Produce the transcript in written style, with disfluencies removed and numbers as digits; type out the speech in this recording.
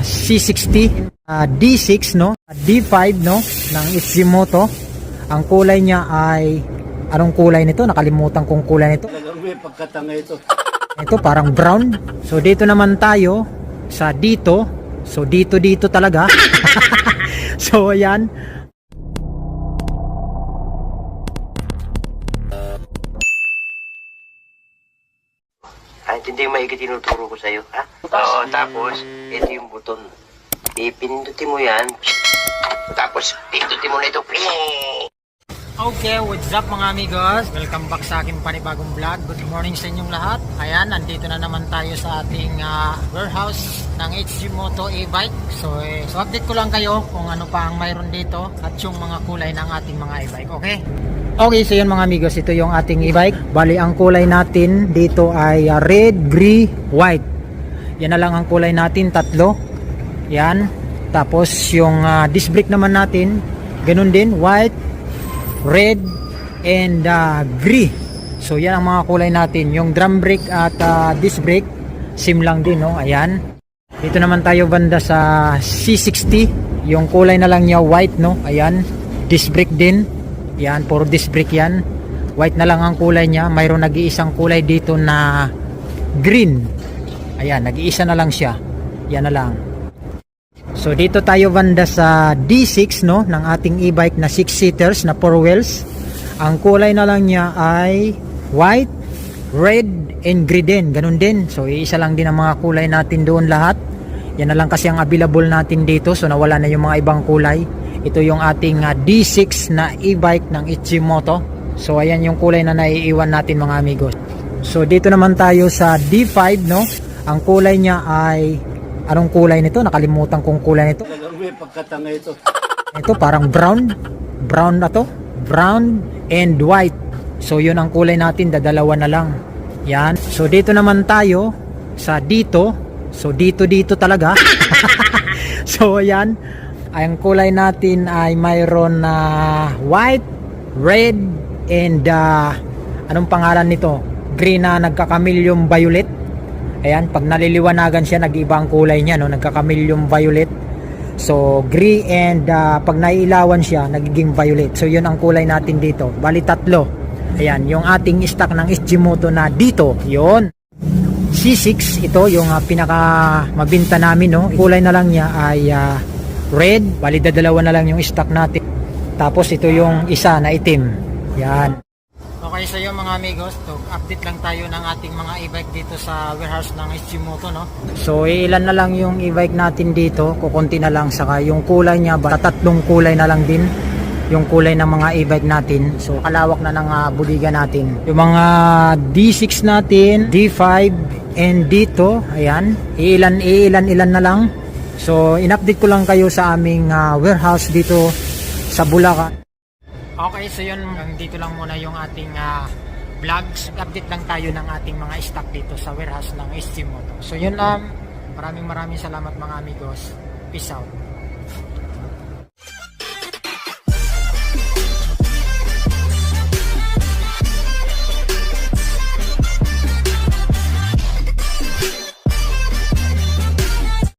C60 D6 no, D5 no ng Ichimoto. Ang kulay niya ay anong kulay nito? Nakalimutan kong kulay nito. May pagkatanga ito. Ito parang brown. So dito naman tayo sa dito. So dito talaga. So ayan. Hindi mo maigi tinuturo ko sa'yo, ha? Oo, tapos, ito yung buton. Ipindutin mo yan. Tapos, pindutin mo na ito. Okay, what's up mga amigos? Welcome back sa aking panibagong vlog. Good morning sa inyong lahat. Ayan, nandito na naman tayo sa ating warehouse ng Ichimoto e-bike. So update ko lang kayo kung ano pa ang mayroon dito at yung mga kulay ng ating mga e-bike, okay? Okay, so yun mga amigos, ito yung ating e-bike. Bali, ang kulay natin dito ay red, gray, white. Yan na lang ang kulay natin, tatlo. Yan. Tapos yung disc brake naman natin, ganun din, white, red, and gray. So yan ang mga kulay natin. Yung drum brake at disc brake, same lang din, no? Ayan. Dito naman tayo banda sa C60. Yung kulay na lang niya, white, no? Ayan. Disc brake din. Yan, puro disc brake yan. White na lang ang kulay niya. Mayroon nag-iisang kulay dito na green. Ayan, nag-iisa na lang siya. Yan na lang. So dito tayo banda sa D6 no, ng ating e-bike na 6-seaters na 4 wheels. Ang kulay na lang niya ay white, red, and gray din. Ganun din. So iisa lang din ang mga kulay natin doon lahat. Yan na lang kasi ang available natin dito. So nawala na yung mga ibang kulay. Ito yung ating D6 na e-bike ng Ichimoto. So ayan yung kulay na naiiwan natin mga amigos. So dito naman tayo sa D5 no. Ang kulay niya ay anong kulay nito? Nakalimutan kong kulay nito. May pagkatanga ito. Ito parang brown. Brown na to. Brown and white. So yun ang kulay natin, dadalawa na lang. Yan. So dito naman tayo sa dito. So dito talaga. So ayan. Ang kulay natin ay mayroon na white, red, and anong pangalan nito? Green na nagkakamilyong violet. Ayan, pag naliliwanagan siya, nag-iba ang kulay niya, no? Nagkakamilyong violet. So, gray and pag naiilawan siya, nagiging violet. So, yun ang kulay natin dito. Bali, tatlo. Ayan, yung ating stock ng Ichimoto na dito. Yun. C6, ito yung pinaka mabinta namin, no? Kulay na lang niya ay red. Bali, dalawa na lang yung stock natin. Tapos, ito yung isa na itim. Yan. Okay, so yung mga amigos, update lang tayo ng ating mga e-bike dito sa warehouse ng Ichimoto, no? So, ilan na lang yung e-bike natin dito, kukunti na lang, saka yung kulay niya, tatlong kulay na lang din yung kulay ng mga e-bike natin. So, kalawak na ng budiga natin. Yung mga D6 natin, D5, and dito, ayan, ilan na lang. So, in-update ko lang kayo sa aming warehouse dito sa Bulacan. Okay, so yun, dito lang muna yung ating vlogs. Update lang tayo ng ating mga stock dito sa warehouse ng Ichimoto. So yun lang, maraming salamat mga amigos. Peace out.